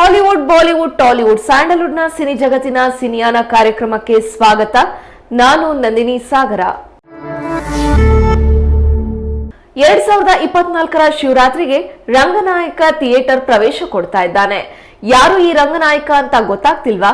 Hollywood, Bollywood, Tollywood, ಸ್ಯಾಂಡಲ್ವುಡ್ನ cine ಜಗತ್ತಿನ ಸಿನಿಯಾನ ಕಾರ್ಯಕ್ರಮಕ್ಕೆ ಸ್ವಾಗತ. ನಾನು ನಂದಿನಿ ಸಾಗರ. 2024ರ ಶಿವರಾತ್ರಿಗೆ ರಂಗನಾಯಕ ಥಿಯೇಟರ್ ಪ್ರವೇಶ ಕೊಡ್ತಾ ಇದ್ದಾನೆ. ಯಾರು ಈ ರಂಗನಾಯಕ ಅಂತ ಗೊತ್ತಾಗ್ತಿಲ್ವಾ?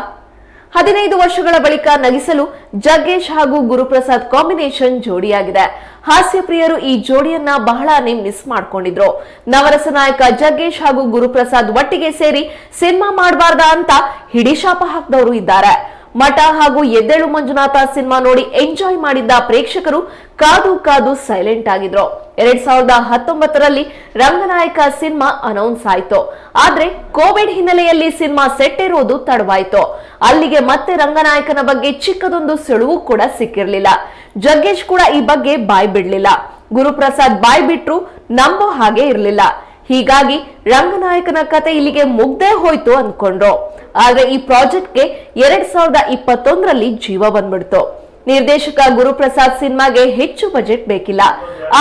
15 ವರ್ಷಗಳ ಬಳಿಕ ನಗಿಸಲು ಜಗ್ಗೇಶ್ ಹಾಗೂ ಗುರುಪ್ರಸಾದ್ ಕಾಂಬಿನೇಷನ್ ಜೋಡಿಯಾಗಿದೆ. ಹಾಸ್ಯ ಪ್ರಿಯರು ಈ ಜೋಡಿಯನ್ನ ಬಹಳನೇ ಮಿಸ್ ಮಾಡ್ಕೊಂಡಿದ್ರು. ನವರಸ ನಾಯಕ ಜಗ್ಗೇಶ್ ಹಾಗೂ ಗುರುಪ್ರಸಾದ್ ಒಟ್ಟಿಗೆ ಸೇರಿ ಸಿನಿಮಾ ಮಾಡಬಾರ್ದಾ ಅಂತ ಹಿಡಿಶಾಪ ಹಾಕಿದವರು ಇದ್ದಾರೆ. ಮಠ ಹಾಗೂ ಎದ್ದೇಳು ಮಂಜುನಾಥ ಸಿನಿಮಾ ನೋಡಿ ಎಂಜಾಯ್ ಮಾಡಿದ್ದ ಪ್ರೇಕ್ಷಕರು ಕಾದು ಕಾದು ಸೈಲೆಂಟ್ ಆಗಿದ್ರು. 2019ರಲ್ಲಿ ರಂಗನಾಯಕ ಸಿನಿಮಾ ಅನೌನ್ಸ್ ಆಯ್ತು. ಆದ್ರೆ ಕೋವಿಡ್ ಹಿನ್ನೆಲೆಯಲ್ಲಿ ಸಿನಿಮಾ ಸೆಟ್ ಇರೋದು ತಡವಾಯ್ತು. ಅಲ್ಲಿಗೆ ಮತ್ತೆ ರಂಗನಾಯಕನ ಬಗ್ಗೆ ಚಿಕ್ಕದೊಂದು ಸುಳುವು ಕೂಡ ಸಿಕ್ಕಿರ್ಲಿಲ್ಲ. ಜಗ್ಗೇಶ್ ಕೂಡ ಈ ಬಗ್ಗೆ ಬಾಯ್ ಬಿಡ್ಲಿಲ್ಲ. ಗುರುಪ್ರಸಾದ್ ಬಾಯ್ ಬಿಟ್ರು ನಂಬೋ ಹಾಗೆ ಇರ್ಲಿಲ್ಲ. ಹೀಗಾಗಿ ರಂಗನಾಯಕನ ಕತೆ ಇಲ್ಲಿಗೆ ಮುಗ್ದೇ ಹೋಯ್ತು ಅನ್ಕೊಂಡ್ರು. ಆದ್ರೆ ಈ ಪ್ರಾಜೆಕ್ಟ್ಗೆ 2021ರಲ್ಲಿ ಜೀವ ಬಂದ್ಬಿಡ್ತು. ನಿರ್ದೇಶಕ ಗುರುಪ್ರಸಾದ್ ಸಿನಿಮಾಗೆ ಹೆಚ್ಚು ಬಜೆಟ್ ಬೇಕಿಲ್ಲ,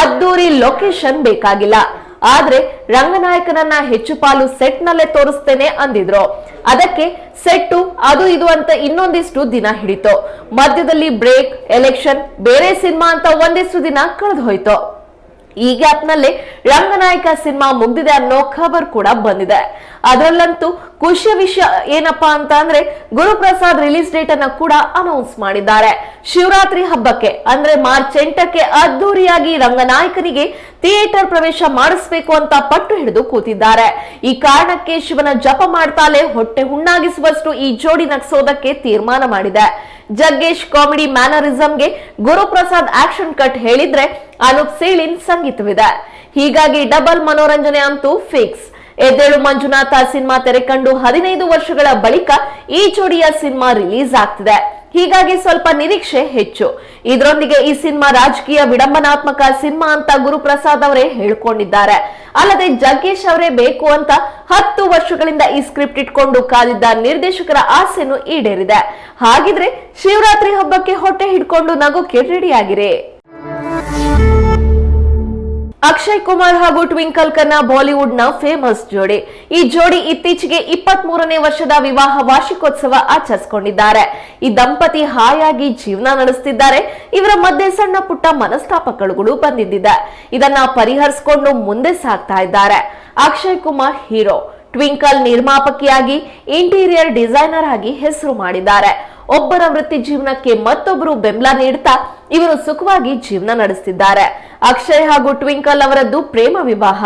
ಅದ್ದೂರಿ ಲೊಕೇಶನ್ ಬೇಕಾಗಿಲ್ಲ. ಆದ್ರೆ ರಂಗನಾಯಕನನ್ನ ಹೆಚ್ಚು ಪಾಲು ಸೆಟ್ ನಲ್ಲೇ ತೋರಿಸ್ತೇನೆ ಅಂದಿದ್ರು. ಅದಕ್ಕೆ ಸೆಟ್ಟು ಅದು ಇದು ಅಂತ ಇನ್ನೊಂದಿಷ್ಟು ದಿನ ಹಿಡಿತು. ಮಧ್ಯದಲ್ಲಿ ಬ್ರೇಕ್, ಎಲೆಕ್ಷನ್, ಬೇರೆ ಸಿನಿಮಾ ಅಂತ ಒಂದಿಷ್ಟು ದಿನ ಕಳೆದು ಹೋಯ್ತು. ಈ ಗ್ಯಾಪ್ ನಲ್ಲಿ ರಂಗನಾಯಕ ಸಿನಿಮಾ ಮುಗ್ದಿದೆ ಅನ್ನೋ ಖಬರ್ ಕೂಡ ಬಂದಿದೆ. ಅದರಲ್ಲಂತೂ ಖುಷಿಯ ವಿಷಯ ಏನಪ್ಪಾ ಅಂತ ಅಂದ್ರೆ ಗುರುಪ್ರಸಾದ್ ರಿಲೀಸ್ ಡೇಟ್ ಅನ್ನ ಕೂಡ ಅನೌನ್ಸ್ ಮಾಡಿದ್ದಾರೆ. ಶಿವರಾತ್ರಿ ಹಬ್ಬಕ್ಕೆ ಅಂದ್ರೆ ಮಾರ್ಚ್ 8ಕ್ಕೆ ಅದ್ದೂರಿಯಾಗಿ ರಂಗನಾಯಕನಿಗೆ ಥಿಯೇಟರ್ ಪ್ರವೇಶ ಮಾಡಿಸಬೇಕು ಅಂತ ಪಟ್ಟು ಹಿಡಿದು ಕೂತಿದ್ದಾರೆ. ಈ ಕಾರಣಕ್ಕೆ ಶಿವನ ಜಪ ಮಾಡ್ತಾಲೆ ಹೊಟ್ಟೆ ಹುಣ್ಣಾಗಿಸುವಷ್ಟು ಈ ಜೋಡಿ ನಗಿಸೋದಕ್ಕೆ ತೀರ್ಮಾನ ಮಾಡಿದೆ. ಜಗ್ಗೇಶ್ ಕಾಮಿಡಿ ಮ್ಯಾನರಿಸಂಗೆ ಗುರುಪ್ರಸಾದ್ ಆಕ್ಷನ್ ಕಟ್ ಹೇಳಿದ್ರೆ ಅನೂಪ್ ಸೀಳಿನ್ ಸಂಗೀತವಿದೆ. ಹೀಗಾಗಿ ಡಬಲ್ ಮನೋರಂಜನೆ ಅಂತೂ ಫಿಕ್ಸ್. ಎದ್ದೇಳು ಮಂಜುನಾಥ ಸಿನಿಮಾ ತೆರೆಕಂಡು 15 ವರ್ಷಗಳ ಬಳಿಕ ಈ ಜೋಡಿಯ ಸಿನಿಮಾ ರಿಲೀಸ್ ಆಗ್ತಿದೆ. ಹೀಗಾಗಿ ಸ್ವಲ್ಪ ನಿರೀಕ್ಷೆ ಹೆಚ್ಚು. ಇದರೊಂದಿಗೆ ಈ ಸಿನಿಮಾ ರಾಜಕೀಯ ವಿಡಂಬನಾತ್ಮಕ ಸಿನಿಮಾ ಅಂತ ಗುರುಪ್ರಸಾದ್ ಅವರೇ ಹೇಳ್ಕೊಂಡಿದ್ದಾರೆ. ಅಲ್ಲದೆ ಜಗ್ಗೇಶ್ ಅವರೇ ಬೇಕು ಅಂತ 10 ವರ್ಷಗಳಿಂದ ಈ ಸ್ಕ್ರಿಪ್ಟ್ ಇಟ್ಕೊಂಡು ಕಾದಿದ್ದ ನಿರ್ದೇಶಕರ ಆಸೆನೂ ಈಡೇರಿದೆ. ಹಾಗಿದ್ರೆ ಶಿವರಾತ್ರಿ ಹಬ್ಬಕ್ಕೆ ಹೊಟ್ಟೆ ಹಿಡ್ಕೊಂಡು ನಗೋಕೆ ರೆಡಿಯಾಗಿರಿ. ಅಕ್ಷಯ್ ಕುಮಾರ್ ಹಾಗೂ ಟ್ವಿಂಕಲ್ ಖನ್ನಾ ಬಾಲಿವುಡ್ ನ ಫೇಮಸ್ ಜೋಡಿ. ಈ ಜೋಡಿ ಇತ್ತೀಚೆಗೆ 23ನೇ ವರ್ಷದ ವಿವಾಹ ವಾರ್ಷಿಕೋತ್ಸವ ಆಚರಿಸಿಕೊಂಡಿದ್ದಾರೆ. ಈ ದಂಪತಿ ಹಾಯಾಗಿ ಜೀವನ ನಡೆಸುತ್ತಿದ್ದಾರೆ. ಇವರ ಮಧ್ಯೆ ಸಣ್ಣ ಪುಟ್ಟ ಮನಸ್ತಾಪಗಳು ಬಂದಿದ್ದಿದೆ. ಇದನ್ನ ಪರಿಹರಿಸಿಕೊಂಡು ಮುಂದೆ ಸಾಗ್ತಾ ಇದ್ದಾರೆ. ಅಕ್ಷಯ್ ಕುಮಾರ್ ಹೀರೋ, ಟ್ವಿಂಕಲ್ ನಿರ್ಮಾಪಕಿಯಾಗಿ, ಇಂಟೀರಿಯರ್ ಡಿಸೈನರ್ ಆಗಿ ಹೆಸರು ಮಾಡಿದ್ದಾರೆ. ಒಬ್ಬರ ವೃತ್ತಿ ಜೀವನಕ್ಕೆ ಮತ್ತೊಬ್ಬರು ಬೆಂಬಲ ನೀಡುತ್ತಾ ಇವರು ಸುಖವಾಗಿ ಜೀವನ ನಡೆಸುತ್ತಿದ್ದಾರೆ. ಅಕ್ಷಯ್ ಹಾಗೂ ಟ್ವಿಂಕಲ್ ಅವರದ್ದು ಪ್ರೇಮ ವಿವಾಹ.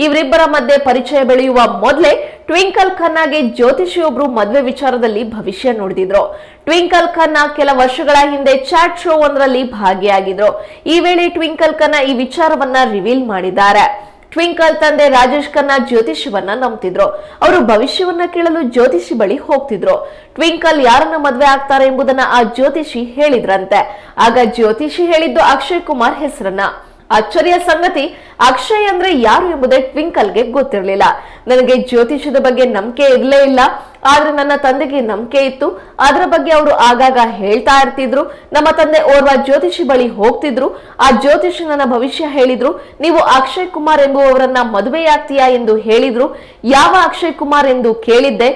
ಇವರಿಬ್ಬರ ಮಧ್ಯೆ ಪರಿಚಯ ಬೆಳೆಯುವ ಮೊದಲೇ ಟ್ವಿಂಕಲ್ ಖನ್ನಾಗೆ ಜ್ಯೋತಿಷಿಯೊಬ್ರು ಮದುವೆ ವಿಚಾರದಲ್ಲಿ ಭವಿಷ್ಯ ನುಡಿದಿದ್ರು. ಟ್ವಿಂಕಲ್ ಖನ್ನಾ ಕೆಲ ವರ್ಷಗಳ ಹಿಂದೆ ಚಾಟ್ ಶೋ ಒಂದರಲ್ಲಿ ಭಾಗಿಯಾಗಿದ್ರು. ಈ ವೇಳೆ ಟ್ವಿಂಕಲ್ ಖನ್ನಾ ಈ ವಿಚಾರವನ್ನ ರಿವೀಲ್ ಮಾಡಿದ್ದಾರೆ. ಟ್ವಿಂಕಲ್ ತಂದೆ ರಾಜೇಶ್ ಖನ್ನಾ ಜ್ಯೋತಿಷವನ್ನ ನಂಬ್ತಿದ್ರು. ಅವರು ಭವಿಷ್ಯವನ್ನ ಕೇಳಲು ಜ್ಯೋತಿಷಿ ಬಳಿ ಹೋಗ್ತಿದ್ರು. ಟ್ವಿಂಕಲ್ ಯಾರನ್ನ ಮದ್ವೆ ಆಗ್ತಾರೆ ಎಂಬುದನ್ನ ಆ ಜ್ಯೋತಿಷಿ ಹೇಳಿದ್ರಂತೆ. ಆಗ ಜ್ಯೋತಿಷಿ ಹೇಳಿದ್ದು ಅಕ್ಷಯ್ ಕುಮಾರ್ ಹೆಸರನ್ನ. ಅಚ್ಚರಿಯ ಸಂಗತಿ, ಅಕ್ಷಯ್ ಅಂದ್ರೆ ಯಾರು ಎಂಬುದೇ ಟ್ವಿಂಕಲ್ಗೆ ಗೊತ್ತಿರಲಿಲ್ಲ. ನನಗೆ ಜ್ಯೋತಿಷದ ಬಗ್ಗೆ ನಂಬಿಕೆ ಇರಲೇ ಇಲ್ಲ, ಆದ್ರೆ ನನ್ನ ತಂದೆಗೆ ನಂಬಿಕೆ ಇತ್ತು. ಅದರ ಬಗ್ಗೆ ಅವರು ಆಗಾಗ ಹೇಳ್ತಾ ಇರ್ತಿದ್ರು. ನಮ್ಮ ತಂದೆ ಓರ್ವ ಜ್ಯೋತಿಷಿ ಬಳಿ ಹೋಗ್ತಿದ್ರು. ಆ ಜ್ಯೋತಿಷಿ ನನ್ನ ಭವಿಷ್ಯ ಹೇಳಿದ್ರು. ನೀವು ಅಕ್ಷಯ್ ಕುಮಾರ್ ಎಂಬುವವರನ್ನ ಮದುವೆಯಾಗ್ತೀಯಾ ಎಂದು ಹೇಳಿದ್ರು. ಯಾವ ಅಕ್ಷಯ್ ಕುಮಾರ್ ಎಂದು ಕೇಳಿದ್ದೆ.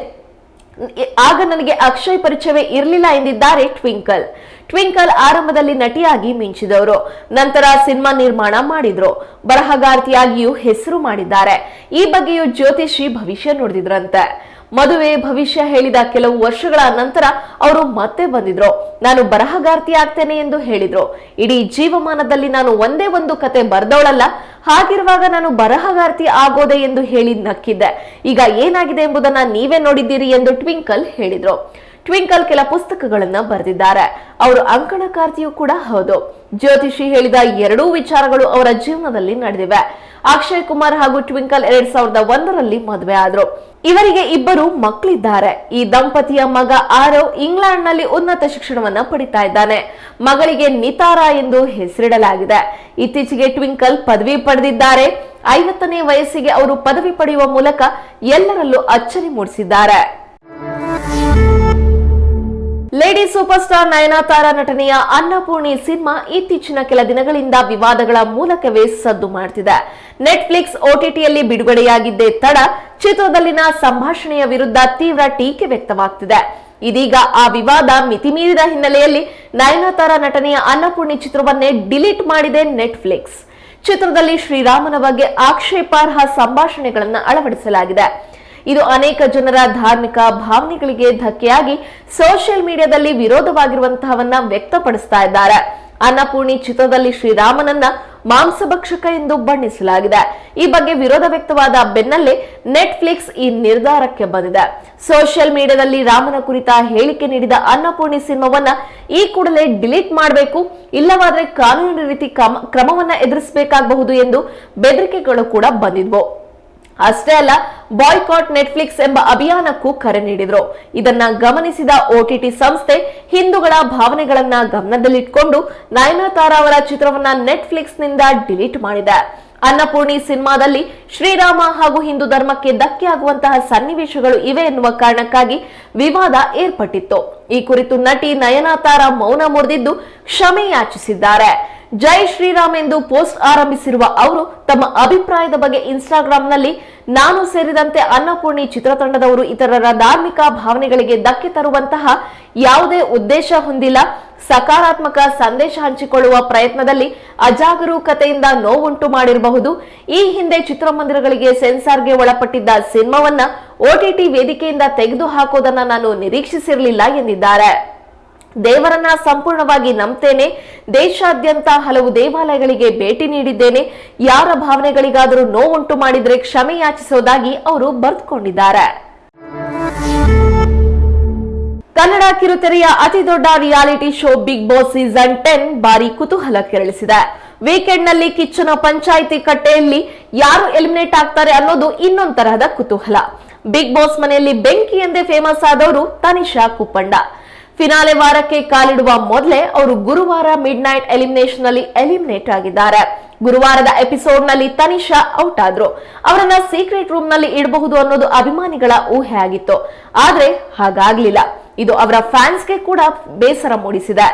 ಆಗ ನನಗೆ ಅಕ್ಷಯ್ ಪರಿಚಯವೇ ಇರಲಿಲ್ಲ ಎಂದಿದ್ದಾರೆ ಟ್ವಿಂಕಲ್. ಟ್ವಿಂಕಲ್ ಆರಂಭದಲ್ಲಿ ನಟಿಯಾಗಿ ಮಿಂಚಿದವರು. ನಂತರ ಸಿನಿಮಾ ನಿರ್ಮಾಣ ಮಾಡಿದ್ರು. ಬರಹಗಾರ್ತಿಯಾಗಿಯೂ ಹೆಸರು ಮಾಡಿದ್ದಾರೆ. ಈ ಬಗ್ಗೆಯೂ ಜ್ಯೋತಿಷಿ ಭವಿಷ್ಯ ನುಡಿದಿದ್ರಂತೆ. ಮದುವೆ ಭವಿಷ್ಯ ಹೇಳಿದ ಕೆಲವು ವರ್ಷಗಳ ನಂತರ ಅವರು ಮತ್ತೆ ಬಂದಿದ್ರು. ನಾನು ಬರಹಗಾರ್ತಿ ಆಗ್ತೇನೆ ಎಂದು ಹೇಳಿದ್ರು. ಇಡೀ ಜೀವಮಾನದಲ್ಲಿ ನಾನು ಒಂದೇ ಒಂದು ಕತೆ ಬರ್ದವಳಲ್ಲ, ಹಾಗಿರುವಾಗ ನಾನು ಬರಹಗಾರ್ತಿ ಆಗೋದೆ ಎಂದು ಹೇಳಿ ನಕ್ಕಿದ್ದೆ. ಈಗ ಏನಾಗಿದೆ ಎಂಬುದನ್ನ ನೀವೇ ನೋಡಿದ್ದೀರಿ ಎಂದು ಟ್ವಿಂಕಲ್ ಹೇಳಿದ್ರು. ಟ್ವಿಂಕಲ್ ಕೆಲ ಪುಸ್ತಕಗಳನ್ನ ಬರೆದಿದ್ದಾರೆ. ಅವರು ಅಂಕಣಕಾರ್ತಿಯೂ ಕೂಡ ಹೌದು. ಜ್ಯೋತಿಷಿ ಹೇಳಿದ ಎರಡೂ ವಿಚಾರಗಳು ಅವರ ಜೀವನದಲ್ಲಿ ನಡೆದಿವೆ. ಅಕ್ಷಯ್ ಕುಮಾರ್ ಹಾಗೂ ಟ್ವಿಂಕಲ್ 2001ರಲ್ಲಿ ಮದುವೆ ಆದ್ರು. ಇವರಿಗೆ ಇಬ್ಬರು ಮಕ್ಕಳಿದ್ದಾರೆ. ಈ ದಂಪತಿಯ ಮಗ ಆರವ್ ಇಂಗ್ಲೆಂಡ್ ನಲ್ಲಿ ಉನ್ನತ ಶಿಕ್ಷಣವನ್ನ ಪಡಿತಾ ಇದ್ದಾನೆ. ಮಗಳಿಗೆ ನಿತಾರಾ ಎಂದು ಹೆಸರಿಡಲಾಗಿದೆ. ಇತ್ತೀಚೆಗೆ ಟ್ವಿಂಕಲ್ ಪದವಿ ಪಡೆದಿದ್ದಾರೆ. 50ನೇ ವಯಸ್ಸಿಗೆ ಅವರು ಪದವಿ ಪಡೆಯುವ ಮೂಲಕ ಎಲ್ಲರಲ್ಲೂ ಅಚ್ಚರಿ ಮೂಡಿಸಿದ್ದಾರೆ. ಲೇಡಿ ಸೂಪರ್ ಸ್ಟಾರ್ ನಯನತಾರ ನಟನೆಯ ಅನ್ನಪೂರ್ಣಿ ಸಿನಿಮಾ ಇತ್ತೀಚಿನ ಕೆಲ ದಿನಗಳಿಂದ ವಿವಾದಗಳ ಮೂಲಕವೇ ಸದ್ದು ಮಾಡ್ತಿದೆ. ನೆಟ್ಫ್ಲಿಕ್ಸ್ OTTಯಲ್ಲಿ ಬಿಡುಗಡೆಯಾಗಿದ್ದೇ ತಡ ಚಿತ್ರದಲ್ಲಿನ ಸಂಭಾಷಣೆಯ ವಿರುದ್ಧ ತೀವ್ರ ಟೀಕೆ ವ್ಯಕ್ತವಾಗ್ತಿದೆ. ಇದೀಗ ಆ ವಿವಾದ ಮಿತಿಮೀರಿದ ಹಿನ್ನೆಲೆಯಲ್ಲಿ ನಯನತಾರ ನಟನೆಯ ಅನ್ನಪೂರ್ಣಿ ಚಿತ್ರವನ್ನೇ ಡಿಲೀಟ್ ಮಾಡಿದೆ ನೆಟ್ಫ್ಲಿಕ್ಸ್. ಚಿತ್ರದಲ್ಲಿ ಶ್ರೀರಾಮನ ಬಗ್ಗೆ ಆಕ್ಷೇಪಾರ್ಹ ಸಂಭಾಷಣೆಗಳನ್ನು ಅಳವಡಿಸಲಾಗಿದೆ. ಇದು ಅನೇಕ ಜನರ ಧಾರ್ಮಿಕ ಭಾವನೆಗಳಿಗೆ ಧಕ್ಕೆಯಾಗಿ ಸೋಷಿಯಲ್ ಮೀಡಿಯಾದಲ್ಲಿ ವಿರೋಧವಾಗಿರುವಂತಹವನ್ನ ವ್ಯಕ್ತಪಡಿಸ್ತಾ ಇದ್ದಾರೆ. ಅನ್ನಪೂರ್ಣಿ ಚಿತ್ರದಲ್ಲಿ ಶ್ರೀರಾಮನನ್ನ ಮಾಂಸಭಕ್ಷಕ ಎಂದು ಬಣ್ಣಿಸಲಾಗಿದೆ. ಈ ಬಗ್ಗೆ ವಿರೋಧ ವ್ಯಕ್ತವಾದ ಬೆನ್ನಲ್ಲೇ ನೆಟ್ಫ್ಲಿಕ್ಸ್ ಈ ನಿರ್ಧಾರಕ್ಕೆ ಬಂದಿದೆ. ಸೋಷಿಯಲ್ ಮೀಡಿಯಾದಲ್ಲಿ ರಾಮನ ಕುರಿತ ಹೇಳಿಕೆ ನೀಡಿದ ಅನ್ನಪೂರ್ಣಿ ಸಿನಿಮಾವನ್ನ ಈ ಕೂಡಲೇ ಡಿಲೀಟ್ ಮಾಡಬೇಕು, ಇಲ್ಲವಾದ್ರೆ ಕಾನೂನು ರೀತಿ ಕ್ರಮವನ್ನ ಎದುರಿಸಬೇಕಾಗಬಹುದು ಎಂದು ಬೆದರಿಕೆಗಳು ಕೂಡ ಬಂದಿದ್ವು. ಅಷ್ಟೇ ಅಲ್ಲ, ಬಾಯ್ಕಾಟ್ ನೆಟ್ಫ್ಲಿಕ್ಸ್ ಎಂಬ ಅಭಿಯಾನಕ್ಕೂ ಕರೆ ನೀಡಿದ್ರು. ಇದನ್ನ ಗಮನಿಸಿದ OTT ಸಂಸ್ಥೆ ಹಿಂದೂಗಳ ಭಾವನೆಗಳನ್ನ ಗಮನದಲ್ಲಿಟ್ಕೊಂಡು ನಯನತಾರ ಅವರ ಚಿತ್ರವನ್ನ ನೆಟ್ಫ್ಲಿಕ್ಸ್ ನಿಂದ ಡಿಲೀಟ್ ಮಾಡಿದೆ. ಅನ್ನಪೂರ್ಣಿ ಸಿನಿಮಾದಲ್ಲಿ ಶ್ರೀರಾಮ ಹಾಗೂ ಹಿಂದೂ ಧರ್ಮಕ್ಕೆ ಧಕ್ಕೆ ಆಗುವಂತಹ ಸನ್ನಿವೇಶಗಳು ಇವೆ ಎನ್ನುವ ಕಾರಣಕ್ಕಾಗಿ ವಿವಾದ ಏರ್ಪಟ್ಟಿತ್ತು. ಈ ಕುರಿತು ನಟಿ ನಯನತಾರ ಮೌನ ಮುರಿದಿದ್ದು ಕ್ಷಮೆ ಯಾಚಿಸಿದ್ದಾರೆ. ಜೈ ಶ್ರೀರಾಮ್ ಎಂದು ಪೋಸ್ಟ್ ಆರಂಭಿಸಿರುವ ಅವರು ತಮ್ಮ ಅಭಿಪ್ರಾಯದ ಬಗ್ಗೆ ಇನ್ಸ್ಟಾಗ್ರಾಂನಲ್ಲಿ ನಾನು ಸೇರಿದಂತೆ ಅನ್ನಪೂರ್ಣಿ ಚಿತ್ರತಂಡದವರು ಇತರರ ಧಾರ್ಮಿಕ ಭಾವನೆಗಳಿಗೆ ಧಕ್ಕೆ ತರುವಂತಹ ಯಾವುದೇ ಉದ್ದೇಶ ಹೊಂದಿಲ್ಲ. ಸಕಾರಾತ್ಮಕ ಸಂದೇಶ ಹಂಚಿಕೊಳ್ಳುವ ಪ್ರಯತ್ನದಲ್ಲಿ ಅಜಾಗರೂಕತೆಯಿಂದ ನೋವುಂಟು ಮಾಡಿರಬಹುದು. ಈ ಹಿಂದೆ ಚಿತ್ರಮಂದಿರಗಳಿಗೆ ಸೆನ್ಸಾರ್ಗೆ ಒಳಪಟ್ಟಿದ್ದ ಸಿನಿಮಾವನ್ನ OTT ವೇದಿಕೆಯಿಂದ ತೆಗೆದು ಹಾಕೋದನ್ನ ನಾನು ನಿರೀಕ್ಷಿಸಿರಲಿಲ್ಲ ಎಂದಿದ್ದಾರೆ. ದೇವರನ್ನ ಸಂಪೂರ್ಣವಾಗಿ ನಂಬ್ತೇನೆ. ದೇಶಾದ್ಯಂತ ಹಲವು ದೇವಾಲಯಗಳಿಗೆ ಭೇಟಿ ನೀಡಿದ್ದೇನೆ. ಯಾರ ಭಾವನೆಗಳಿಗಾದರೂ ನೋವುಂಟು ಮಾಡಿದ್ರೆ ಕ್ಷಮೆ ಯಾಚಿಸೋದಾಗಿ ಅವರು ಬರೆದುಕೊಂಡಿದ್ದಾರೆ. ಕನ್ನಡ ಕಿರುತೆರೆಯ ಅತಿ ದೊಡ್ಡ reality show Bigg Boss season 10 ಬಾರಿ ಕುತೂಹಲ ಕೆರಳಿಸಿದೆ. ವೀಕೆಂಡ್ ನಲ್ಲಿ ಕಿಚ್ಚನ ಪಂಚಾಯಿತಿ ಕಟ್ಟೆಯಲ್ಲಿ ಯಾರು ಎಲಿಮಿನೇಟ್ ಆಗ್ತಾರೆ ಅನ್ನೋದು ಇನ್ನೊಂದು ತರಹದ ಕುತೂಹಲ. ಬಿಗ್ ಬಾಸ್ ಮನೆಯಲ್ಲಿ ಬೆಂಕಿ ಎಂದೇ ಫೇಮಸ್ ಆದವರು ತನಿಷಾ ಕುಪ್ಪಂಡ. ಫಿನಾಲೆ ವಾರಕ್ಕೆ ಕಾಲಿಡುವ ಮೊದಲೇ ಅವರು ಗುರುವಾರ ಮಿಡ್ ನೈಟ್ ಎಲಿಮಿನೇಷನ್ ನಲ್ಲಿ ಎಲಿಮಿನೇಟ್ ಆಗಿದ್ದಾರೆ. ಗುರುವಾರದ ಎಪಿಸೋಡ್ ನಲ್ಲಿ ತನಿಷಾ ಔಟ್ ಆದ್ರು. ಅವರನ್ನ ಸೀಕ್ರೆಟ್ ರೂಮ್ ನಲ್ಲಿ ಇಡಬಹುದು ಅನ್ನೋದು ಅಭಿಮಾನಿಗಳ ಊಹೆ ಆಗಿತ್ತು. ಆದ್ರೆ ಹಾಗಾಗ್ಲಿಲ್ಲ. ಇದು ಅವರ ಫ್ಯಾನ್ಸ್ಗೆ ಕೂಡ ಬೇಸರ ಮೂಡಿಸಿದೆ.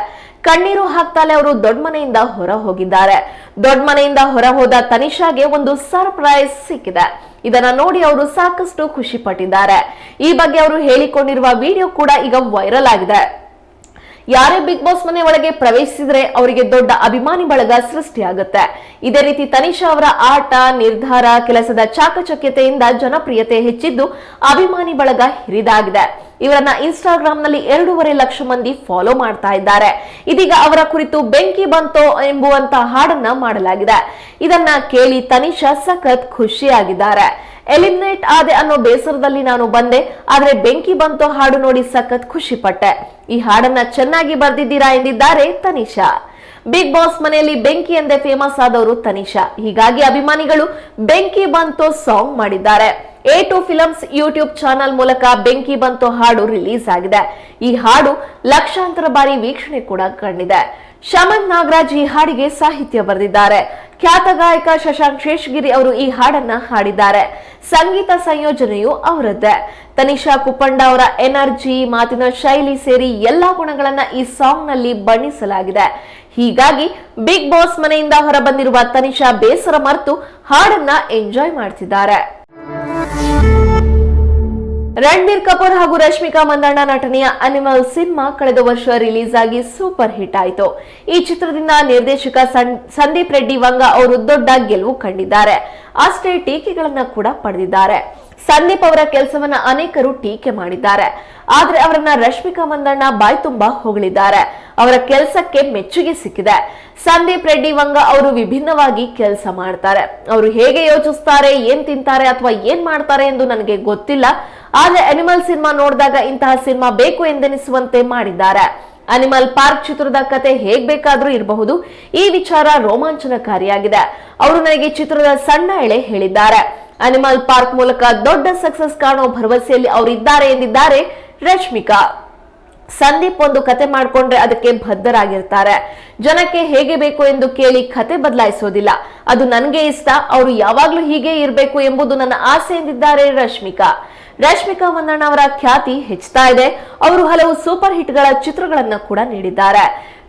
ಕಣ್ಣೀರು ಹಾಕ್ತಾಲೆ ಅವರು ದೊಡ್ಡ ಮನೆಯಿಂದ ಹೊರ ಹೋಗಿದ್ದಾರೆ. ದೊಡ್ಡ ಮನೆಯಿಂದ ಹೊರ ಹೋದ ತನಿಷಾಗೆ ಒಂದು ಸರ್ಪ್ರೈಸ್ ಸಿಕ್ಕಿದೆ. ಇದನ್ನ ನೋಡಿ ಅವರು ಸಾಕಷ್ಟು ಖುಷಿ ಪಟ್ಟಿದ್ದಾರೆ. ಈ ಬಗ್ಗೆ ಅವರು ಹೇಳಿಕೊಂಡಿರುವ ವಿಡಿಯೋ ಕೂಡ ಈಗ ವೈರಲ್ ಆಗಿದೆ. ಯಾರೇ ಬಿಗ್ ಬಾಸ್ ಮನೆ ಒಳಗೆ ಪ್ರವೇಶಿಸಿದ್ರೆ ಅವರಿಗೆ ದೊಡ್ಡ ಅಭಿಮಾನಿ ಬಳಗ ಸೃಷ್ಟಿಯಾಗುತ್ತೆ. ಇದೇ ರೀತಿ ತನಿಷಾ ಅವರ ಆಟ, ನಿರ್ಧಾರ, ಕೆಲಸದ ಚಾಕಚಕ್ಯತೆಯಿಂದ ಜನಪ್ರಿಯತೆ ಹೆಚ್ಚಿದ್ದು ಅಭಿಮಾನಿ ಬಳಗ ಹಿರಿದಾಗಿದೆ. ಇವರನ್ನ ಇನ್ಸ್ಟಾಗ್ರಾಮ್ ನಲ್ಲಿ 2.5 ಲಕ್ಷ ಮಂದಿ ಫಾಲೋ ಮಾಡ್ತಾ ಇದ್ದಾರೆ. ಇದೀಗ ಅವರ ಕುರಿತು ಬೆಂಕಿ ಬಂತೋ ಎಂಬುವಂತ ಹಾಡನ್ನ ಮಾಡಲಾಗಿದೆ. ಇದನ್ನ ಕೇಳಿ ತನಿಷಾ ಸಖತ್ ಖುಷಿಯಾಗಿದ್ದಾರೆ. ಎಲಿಮಿನೇಟ್ ಆದೆ ಅನ್ನೋ ಬೇಸರದಲ್ಲಿ ನಾನು ಬಂದೆ, ಆದ್ರೆ ಬೆಂಕಿ ಬಂತೋ ಹಾಡು ನೋಡಿ ಸಖತ್ ಖುಷಿ ಪಟ್ಟೆ. ಈ ಹಾಡನ್ನ ಚೆನ್ನಾಗಿ ಬರ್ದಿದ್ದೀರಾ ಎಂದಿದ್ದಾರೆ ತನಿಷಾ. ಬಿಗ್ ಬಾಸ್ ಮನೆಯಲ್ಲಿ ಬೆಂಕಿ ಎಂದೇ ಫೇಮಸ್ ಆದವರು ತನಿಷಾ. ಹೀಗಾಗಿ ಅಭಿಮಾನಿಗಳು ಬೆಂಕಿ ಬಂತೋ ಸಾಂಗ್ ಮಾಡಿದ್ದಾರೆ. A2 ಫಿಲ್ಮ್ಸ್ ಯೂಟ್ಯೂಬ್ ಚಾನೆಲ್ ಮೂಲಕ ಬೆಂಕಿ ಬಂತೋ ಹಾಡು ರಿಲೀಸ್ ಆಗಿದೆ. ಈ ಹಾಡು ಲಕ್ಷಾಂತರ ಬಾರಿ ವೀಕ್ಷಣೆ ಕೂಡ ಕಂಡಿದೆ. ಶಮಂತ್ ನಾಗರಾಜ್ ಈ ಹಾಡಿಗೆ ಸಾಹಿತ್ಯ ಬರೆದಿದ್ದಾರೆ. ಖ್ಯಾತ ಗಾಯಕ ಶಶಾಂಕ್ ಶೇಷಗಿರಿ ಅವರು ಈ ಹಾಡನ್ನ ಹಾಡಿದ್ದಾರೆ. ಸಂಗೀತ ಸಂಯೋಜನೆಯು ಅವರದ್ದೇ. ತನಿಷಾ ಕುಪ್ಪಂಡ ಅವರ ಎನರ್ಜಿ, ಮಾತಿನ ಶೈಲಿ ಸೇರಿ ಎಲ್ಲಾ ಗುಣಗಳನ್ನ ಈ ಸಾಂಗ್ ನಲ್ಲಿ ಬಣ್ಣಿಸಲಾಗಿದೆ. ಹೀಗಾಗಿ ಬಿಗ್ ಬಾಸ್ ಮನೆಯಿಂದ ಹೊರ ಬಂದಿರುವ ತನಿಷಾ ಬೇಸರ ಮರೆತು ಹಾಡನ್ನ ಎಂಜಾಯ್ ಮಾಡ್ತಿದ್ದಾರೆ. ರಣಬೀರ್ ಕಪೂರ್ ಹಾಗೂ ರಶ್ಮಿಕಾ ಮಂದಣ್ಣ ನಟನೆಯ ಅನಿಮಲ್ ಸಿನಿಮಾ ಕಳೆದ ವರ್ಷ ರಿಲೀಸ್ ಆಗಿ ಸೂಪರ್ ಹಿಟ್ ಆಯಿತು. ಈ ಚಿತ್ರದಿಂದ ನಿರ್ದೇಶಕ ಸಂದೀಪ್ ರೆಡ್ಡಿ ವಂಗ ಅವರು ದೊಡ್ಡ ಗೆಲುವು ಕಂಡಿದ್ದಾರೆ. ಅಷ್ಟೇ ಟೀಕೆಗಳನ್ನ ಕೂಡ ಪಡೆದಿದ್ದಾರೆ. ಸಂದೀಪ್ ಅವರ ಕೆಲಸವನ್ನ ಅನೇಕರು ಟೀಕೆ ಮಾಡಿದ್ದಾರೆ. ಆದ್ರೆ ಅವರನ್ನ ರಶ್ಮಿಕಾ ಮಂದಣ್ಣ ಬಾಯ್ ತುಂಬಾ ಹೊಗಳಿದ್ದಾರೆ. ಅವರ ಕೆಲಸಕ್ಕೆ ಮೆಚ್ಚುಗೆ ಸಿಕ್ಕಿದೆ. ಸಂದೀಪ್ ರೆಡ್ಡಿ ವಂಗ ಅವರು ವಿಭಿನ್ನವಾಗಿ ಕೆಲಸ ಮಾಡ್ತಾರೆ. ಅವರು ಹೇಗೆ ಯೋಚಿಸ್ತಾರೆ, ಏನ್ ತಿಂತಾರೆ ಅಥವಾ ಏನ್ ಮಾಡ್ತಾರೆ ಎಂದು ನನಗೆ ಗೊತ್ತಿಲ್ಲ. ಆದ್ರೆ ಅನಿಮಲ್ ಸಿನಿಮಾ ನೋಡಿದಾಗ ಇಂತಹ ಸಿನಿಮಾ ಬೇಕು ಎಂದೆನಿಸುವಂತೆ ಮಾಡಿದ್ದಾರೆ. ಅನಿಮಲ್ ಪಾರ್ಕ್ ಚಿತ್ರದ ಕತೆ ಹೇಗ್ ಬೇಕಾದ್ರೂ ಇರಬಹುದು. ಈ ವಿಚಾರ ರೋಮಾಂಚನಕಾರಿಯಾಗಿದೆ. ಅವರು ನನಗೆ ಚಿತ್ರದ ಸಣ್ಣ ಎಳೆ ಹೇಳಿದ್ದಾರೆ. ಅನಿಮಲ್ ಪಾರ್ಕ್ ಮೂಲಕ ದೊಡ್ಡ ಸಕ್ಸಸ್ ಕಾಣುವ ಭರವಸೆಯಲ್ಲಿ ಅವರಿದ್ದಾರೆ ಎಂದಿದ್ದಾರೆ ರಶ್ಮಿಕಾ. ಸಂದೀಪ್ ಒಂದು ಕತೆ ಮಾಡ್ಕೊಂಡ್ರೆ ಅದಕ್ಕೆ ಬದ್ಧರಾಗಿರ್ತಾರೆ. ಜನಕ್ಕೆ ಹೇಗೆ ಬೇಕು ಎಂದು ಕೇಳಿ ಕತೆ ಬದಲಾಯಿಸೋದಿಲ್ಲ. ಅದು ನನಗೆ ಇಷ್ಟ. ಅವರು ಯಾವಾಗ್ಲೂ ಹೀಗೆ ಇರಬೇಕು ಎಂಬುದು ನನ್ನ ಆಸೆ ಎಂದಿದ್ದಾರೆ ರಶ್ಮಿಕಾ. ರಶ್ಮಿಕಾ ಮಂದಣ್ಣ ಅವರ ಖ್ಯಾತಿ ಹೆಚ್ಚುತ್ತಾ ಇದೆ. ಅವರು ಹಲವು ಸೂಪರ್ ಹಿಟ್ ಗಳ ಚಿತ್ರಗಳನ್ನ ಕೂಡ ನೀಡಿದ್ದಾರೆ.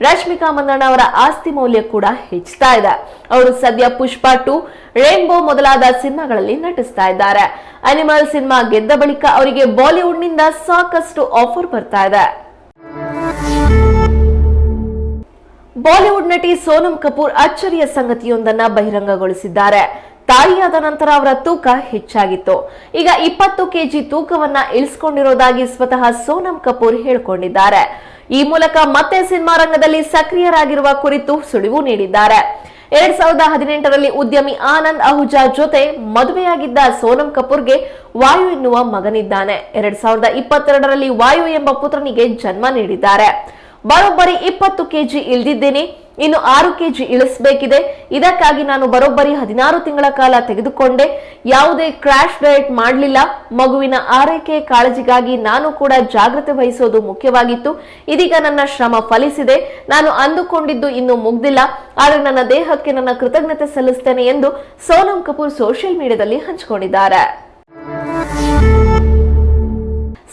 ರಶ್ಮಿಕಾ ಮಂದಣ್ಣ ಅವರ ಆಸ್ತಿ ಮೌಲ್ಯ ಕೂಡ ಹೆಚ್ಚುತ್ತಾ ಇದೆ. ಅವರು ಸದ್ಯ ಪುಷ್ಪ 2, ರೇನ್ಬೋ ಮೊದಲಾದ ಸಿನಿಮಾಗಳಲ್ಲಿ ನಟಿಸ್ತಾ ಇದ್ದಾರೆ. ಅನಿಮಲ್ ಸಿನಿಮಾ ಗೆದ್ದ ಬಳಿಕ ಅವರಿಗೆ ಬಾಲಿವುಡ್ ನಿಂದ ಸಾಕಷ್ಟು ಆಫರ್ ಬರ್ತಾ ಇದೆ. ಬಾಲಿವುಡ್ ನಟಿ ಸೋನಂ ಕಪೂರ್ ಅಚ್ಚರಿಯ ಸಂಗತಿಯೊಂದನ್ನ ಬಹಿರಂಗಗೊಳಿಸಿದ್ದಾರೆ. ತಾಯಿಯಾದ ನಂತರ ಅವರ ತೂಕ ಹೆಚ್ಚಾಗಿತ್ತು. ಈಗ 20 ಕೆಜಿ ತೂಕವನ್ನ ಇಳಿಸಿಕೊಂಡಿರೋದಾಗಿ ಸ್ವತಃ ಸೋನಂ ಕಪೂರ್ ಹೇಳಿಕೊಂಡಿದ್ದಾರೆ. ಈ ಮೂಲಕ ಮತ್ತೆ ಸಿನಿಮಾ ರಂಗದಲ್ಲಿ ಸಕ್ರಿಯರಾಗಿರುವ ಕುರಿತು ಸುಳಿವು ನೀಡಿದ್ದಾರೆ. 2018ರಲ್ಲಿ ಉದ್ಯಮಿ ಆನಂದ್ ಅಹುಜಾ ಜೊತೆ ಮದುವೆಯಾಗಿದ್ದ ಸೋನಂ ಕಪೂರ್ಗೆ ವಾಯು ಎನ್ನುವ ಮಗನಿದ್ದಾನೆ. 2022ರಲ್ಲಿ ವಾಯು ಎಂಬ ಪುತ್ರನಿಗೆ ಜನ್ಮ ನೀಡಿದ್ದಾರೆ. ಬರೋಬ್ಬರಿ 20 ಕೆಜಿ ಇಳಿದಿದ್ದೇನೆ, ಇನ್ನು 6 ಕೆಜಿ ಇಳಿಸಬೇಕಿದೆ. ಇದಕ್ಕಾಗಿ ನಾನು ಬರೋಬ್ಬರಿ 16 ತಿಂಗಳ ಕಾಲ ತೆಗೆದುಕೊಂಡೆ. ಯಾವುದೇ ಕ್ರಾಶ್ ಡಯಟ್ ಮಾಡಲಿಲ್ಲ. ಮಗುವಿನ ಆರೈಕೆ ಕಾಳಜಿಗಾಗಿ ನಾನು ಕೂಡ ಜಾಗ್ರತೆ ವಹಿಸೋದು ಮುಖ್ಯವಾಗಿತ್ತು. ಇದೀಗ ನನ್ನ ಶ್ರಮ ಫಲಿಸಿದೆ. ನಾನು ಅಂದುಕೊಂಡಿದ್ದು ಇನ್ನೂ ಮುಗ್ದಿಲ್ಲ, ಆದರೆ ನನ್ನ ದೇಹಕ್ಕೆ ನನ್ನ ಕೃತಜ್ಞತೆ ಸಲ್ಲಿಸುತ್ತೇನೆ ಎಂದು ಸೋನಂ ಕಪೂರ್ ಸೋಷಿಯಲ್ ಮೀಡಿಯಾದಲ್ಲಿ ಹಂಚಿಕೊಂಡಿದ್ದಾರೆ.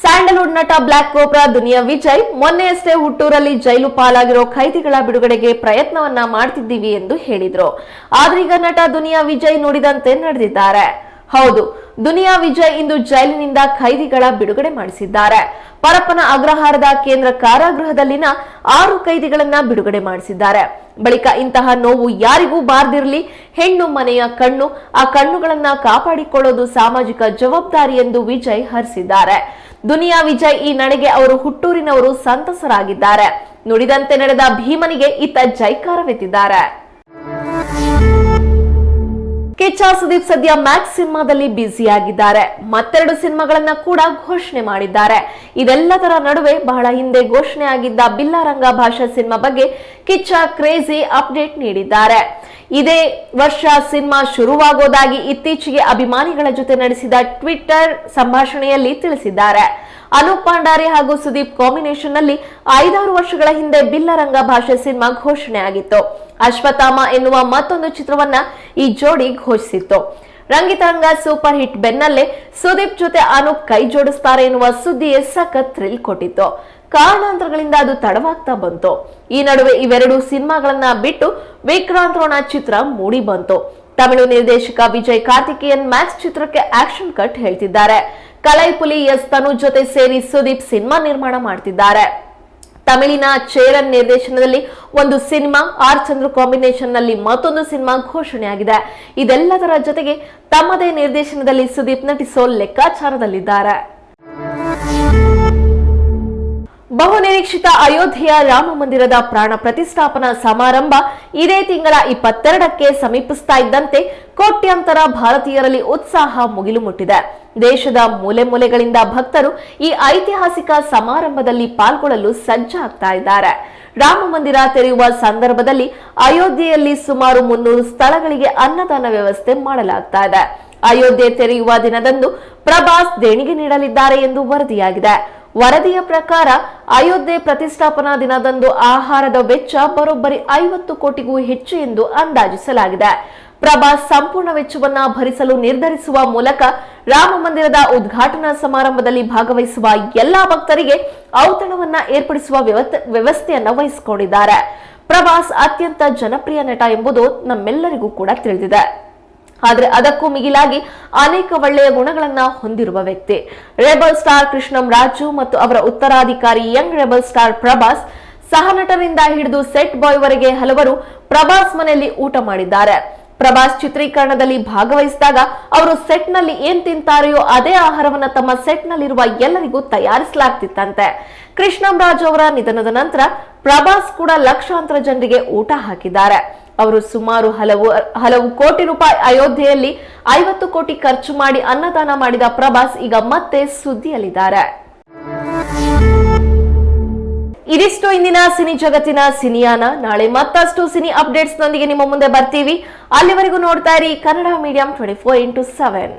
ಸ್ಯಾಂಡಲ್ವುಡ್ ನಟ ಬ್ಲಾಕ್ ಕೋಬ್ರಾ ದುನಿಯಾ ವಿಜಯ್ ಮೊನ್ನೆಯಷ್ಟೇ ಹುಟ್ಟೂರಲ್ಲಿ ಜೈಲು ಪಾಲಾಗಿರೋ ಖೈದಿಗಳ ಬಿಡುಗಡೆಗೆ ಪ್ರಯತ್ನವನ್ನ ಮಾಡ್ತಿದ್ದೀವಿ ಎಂದು ಹೇಳಿದ್ರು. ಆದ್ರೀಗ ನಟ ದುನಿಯಾ ವಿಜಯ್ ನುಡಿದಂತೆ ನಡೆದಿದ್ದಾರೆ. ಹೌದು, ದುನಿಯಾ ವಿಜಯ್ ಇಂದು ಜೈಲಿನಿಂದ ಖೈದಿಗಳ ಬಿಡುಗಡೆ ಮಾಡಿಸಿದ್ದಾರೆ. ಪರಪ್ಪನ ಅಗ್ರಹಾರದ ಕೇಂದ್ರ ಕಾರಾಗೃಹದಲ್ಲಿನ 6 ಖೈದಿಗಳನ್ನ ಬಿಡುಗಡೆ ಮಾಡಿಸಿದ್ದಾರೆ. ಬಳಿಕ ಇಂತಹ ನೋವು ಯಾರಿಗೂ ಬಾರದಿರಲಿ, ಹೆಣ್ಣು ಮನೆಯ ಕಣ್ಣು, ಆ ಕಣ್ಣುಗಳನ್ನ ಕಾಪಾಡಿಕೊಳ್ಳೋದು ಸಾಮಾಜಿಕ ಜವಾಬ್ದಾರಿ ಎಂದು ವಿಜಯ್ ಹರಿಸಿದ್ದಾರೆ. ದುನಿಯಾ ವಿಜಯ್ ಈ ನಡೆಗೆ ಅವರು ಹುಟ್ಟೂರಿನವರು ಸಂತಸರಾಗಿದ್ದಾರೆ. ನುಡಿದಂತೆ ನಡೆದ ಭೀಮನಿಗೆ ಇತ್ತ ಜೈಕಾರವೆತ್ತಿದ್ದಾರೆ. ಕಿಚ್ಚ ಸುದೀಪ್ ಸದ್ಯ ಮ್ಯಾಕ್ಸ್ ಸಿನಿಮಾದಲ್ಲಿ ಬ್ಯುಸಿಯಾಗಿದ್ದಾರೆ. ಮತ್ತೆರಡು ಸಿನಿಮಾಗಳನ್ನ ಕೂಡ ಘೋಷಣೆ ಮಾಡಿದ್ದಾರೆ. ಇದೆಲ್ಲದರ ನಡುವೆ ಬಹಳ ಹಿಂದೆ ಘೋಷಣೆ ಆಗಿದ್ದ ಬಿಲ್ಲಾರಂಗ ಭಾಷಾ ಸಿನಿಮಾ ಬಗ್ಗೆ ಕಿಚ್ಚ ಕ್ರೇಜಿ ಅಪ್ಡೇಟ್ ನೀಡಿದ್ದಾರೆ. ಇದೇ ವರ್ಷ ಸಿನಿಮಾ ಶುರುವಾಗೋದಾಗಿ ಇತ್ತೀಚೆಗೆ ಅಭಿಮಾನಿಗಳ ಜೊತೆ ನಡೆಸಿದ ಟ್ವಿಟರ್ ಸಂಭಾಷಣೆಯಲ್ಲಿ ತಿಳಿಸಿದ್ದಾರೆ. ಅನೂಪ್ ಪಾಂಡಾರೆ ಹಾಗೂ ಸುದೀಪ್ ಕಾಂಬಿನೇಷನ್ ನಲ್ಲಿ 5-6 ವರ್ಷಗಳ ಹಿಂದೆ ಬಿಲ್ಲರಂಗ ಭಾಷೆ ಸಿನಿಮಾ ಘೋಷಣೆ ಆಗಿತ್ತು. ಅಶ್ವತ್ಥಾಮ ಎನ್ನುವ ಮತ್ತೊಂದು ಚಿತ್ರವನ್ನ ಈ ಜೋಡಿ ಘೋಷಿಸಿತ್ತು. ರಂಗಿತರಂಗ ಸೂಪರ್ ಹಿಟ್ ಬೆನ್ನಲ್ಲೇ ಸುದೀಪ್ ಜೊತೆ ಅನೂಪ್ ಕೈ ಜೋಡಿಸ್ತಾರೆ ಎನ್ನುವ ಸುದ್ದಿಯೇ ಸಖತ್ ಥ್ರಿಲ್ ಕೊಟ್ಟಿತ್ತು. ಕಾರಣಾಂತರಗಳಿಂದ ಅದು ತಡವಾಗ್ತಾ ಬಂತು. ಈ ನಡುವೆ ಇವೆರಡು ಸಿನಿಮಾಗಳನ್ನ ಬಿಟ್ಟು ವಿಕ್ರಾಂತ್ ರೋಣ ಚಿತ್ರ ಮೂಡಿ ಬಂತು. ತಮಿಳು ನಿರ್ದೇಶಕ ವಿಜಯ್ ಕಾರ್ತಿಕೇಯನ್ ಮ್ಯಾಕ್ಸ್ ಚಿತ್ರಕ್ಕೆ ಆಕ್ಷನ್ ಕಟ್ ಹೇಳ್ತಿದ್ದಾರೆ. ಕಲೈಪುಲಿ ತನುಜ್ ಜೊತೆ ಸೇರಿ ಸುದೀಪ್ ಸಿನಿಮಾ ನಿರ್ಮಾಣ ಮಾಡ್ತಿದ್ದಾರೆ. ತಮಿಳಿನ ಚೇರನ್ ನಿರ್ದೇಶನದಲ್ಲಿ ಒಂದು ಸಿನಿಮಾ, ಆರ್ ಚಂದ್ರು ಕಾಂಬಿನೇಷನ್ ನಲ್ಲಿ ಮತ್ತೊಂದು ಸಿನಿಮಾ ಘೋಷಣೆಯಾಗಿದೆ. ಇದೆಲ್ಲದರ ಜೊತೆಗೆ ತಮ್ಮದೇ ನಿರ್ದೇಶನದಲ್ಲಿ ಸುದೀಪ್ ನಟಿಸೋ ಲೆಕ್ಕಾಚಾರದಲ್ಲಿದ್ದಾರೆ. ಬಹುನಿರೀಕ್ಷಿತ ಅಯೋಧ್ಯೆಯ ರಾಮ ಮಂದಿರದ ಪ್ರಾಣ ಪ್ರತಿಷ್ಠಾಪನಾ ಸಮಾರಂಭ ಇದೇ ತಿಂಗಳ 22ಕ್ಕೆ ಸಮೀಪಿಸ್ತಾ ಇದ್ದಂತೆ ಕೋಟ್ಯಾಂತರ ಭಾರತೀಯರಲ್ಲಿ ಉತ್ಸಾಹ ಮುಗಿಲು ಮುಟ್ಟಿದೆ. ದೇಶದ ಮೂಲೆ ಮೂಲೆಗಳಿಂದ ಭಕ್ತರು ಈ ಐತಿಹಾಸಿಕ ಸಮಾರಂಭದಲ್ಲಿ ಪಾಲ್ಗೊಳ್ಳಲು ಸಜ್ಜಾಗ್ತಾ ಇದ್ದಾರೆ. ರಾಮ ಮಂದಿರ ತೆರೆಯುವ ಸಂದರ್ಭದಲ್ಲಿ ಅಯೋಧ್ಯೆಯಲ್ಲಿ ಸುಮಾರು 300 ಸ್ಥಳಗಳಿಗೆ ಅನ್ನದಾನ ವ್ಯವಸ್ಥೆ ಮಾಡಲಾಗ್ತಾ ಇದೆ. ಅಯೋಧ್ಯೆ ತೆರೆಯುವ ದಿನದಂದು ಪ್ರಭಾಸ್ ದೇಣಿಗೆ ನೀಡಲಿದ್ದಾರೆ ಎಂದು ವರದಿಯಾಗಿದೆ. ವರದಿಯ ಪ್ರಕಾರ ಅಯೋಧ್ಯೆ ಪ್ರತಿಷ್ಠಾಪನಾ ದಿನದಂದು ಆಹಾರದ ವೆಚ್ಚ ಬರೋಬ್ಬರಿ 50 ಕೋಟಿಗೂ ಹೆಚ್ಚು ಎಂದು ಅಂದಾಜಿಸಲಾಗಿದೆ. ಪ್ರಭಾಸ್ ಸಂಪೂರ್ಣ ವೆಚ್ಚವನ್ನ ಭರಿಸಲು ನಿರ್ಧರಿಸುವ ಮೂಲಕ ರಾಮ ಮಂದಿರದ ಉದ್ಘಾಟನಾ ಸಮಾರಂಭದಲ್ಲಿ ಭಾಗವಹಿಸುವ ಎಲ್ಲಾ ಭಕ್ತರಿಗೆ ಔತಣವನ್ನ ಏರ್ಪಡಿಸುವ ವ್ಯವಸ್ಥೆಯನ್ನ ವಹಿಸಿಕೊಂಡಿದ್ದಾರೆ. ಪ್ರಭಾಸ್ ಅತ್ಯಂತ ಜನಪ್ರಿಯ ನಟ ಎಂಬುದು ನಮ್ಮೆಲ್ಲರಿಗೂ ಕೂಡ ತಿಳಿದಿದೆ. ಆದ್ರೆ ಅದಕ್ಕೂ ಮಿಗಿಲಾಗಿ ಅನೇಕ ಒಳ್ಳೆಯ ಗುಣಗಳನ್ನ ಹೊಂದಿರುವ ವ್ಯಕ್ತಿ. ರೆಬಲ್ ಸ್ಟಾರ್ ಕೃಷ್ಣಂ ರಾಜು ಮತ್ತು ಅವರ ಉತ್ತರಾಧಿಕಾರಿ ಯಂಗ್ ರೆಬಲ್ ಸ್ಟಾರ್ ಪ್ರಭಾಸ್, ಸಹನಟರಿಂದ ಹಿಡಿದು ಸೆಟ್ ಬಾಯ್ ವರೆಗೆ ಹಲವರು ಪ್ರಭಾಸ್ ಮನೆಯಲ್ಲಿ ಊಟ ಮಾಡಿದ್ದಾರೆ. ಪ್ರಭಾಸ್ ಚಿತ್ರೀಕರಣದಲ್ಲಿ ಭಾಗವಹಿಸಿದಾಗ ಅವರು ಸೆಟ್ ನಲ್ಲಿ ಏನ್ ತಿಂತಾರೆಯೋ ಅದೇ ಆಹಾರವನ್ನ ತಮ್ಮ ಸೆಟ್ ನಲ್ಲಿರುವ ಎಲ್ಲರಿಗೂ ತಯಾರಿಸಲಾಗ್ತಿತ್ತಂತೆ. ಕೃಷ್ಣಂ ರಾಜು ಅವರ ನಿಧನದ ನಂತರ ಪ್ರಭಾಸ್ ಕೂಡ ಲಕ್ಷಾಂತರ ಜನರಿಗೆ ಊಟ ಹಾಕಿದ್ದಾರೆ. ಅವರು ಸುಮಾರು ಹಲವು ಕೋಟಿ ರೂಪಾಯಿ ಅಯೋಧ್ಯೆಯಲ್ಲಿ 50 ಕೋಟಿ ಖರ್ಚು ಮಾಡಿ ಅನ್ನದಾನ ಮಾಡಿದ ಪ್ರಭಾಸ್ ಈಗ ಮತ್ತೆ ಸುದ್ದಿಯಲ್ಲಿದ್ದಾರೆ. ಇದಿಷ್ಟು ಇಂದಿನ ಸಿನಿ ಜಗತ್ತಿನ ಸಿನಿಯಾನ. ನಾಳೆ ಮತ್ತಷ್ಟು ಸಿನಿ ಅಪ್ಡೇಟ್ಸ್ ನೊಂದಿಗೆ ನಿಮ್ಮ ಮುಂದೆ ಬರ್ತೀವಿ. ಅಲ್ಲಿವರೆಗೂ ನೋಡ್ತಾ ಇರಿ ಕನ್ನಡ ಮೀಡಿಯಂ 24x7.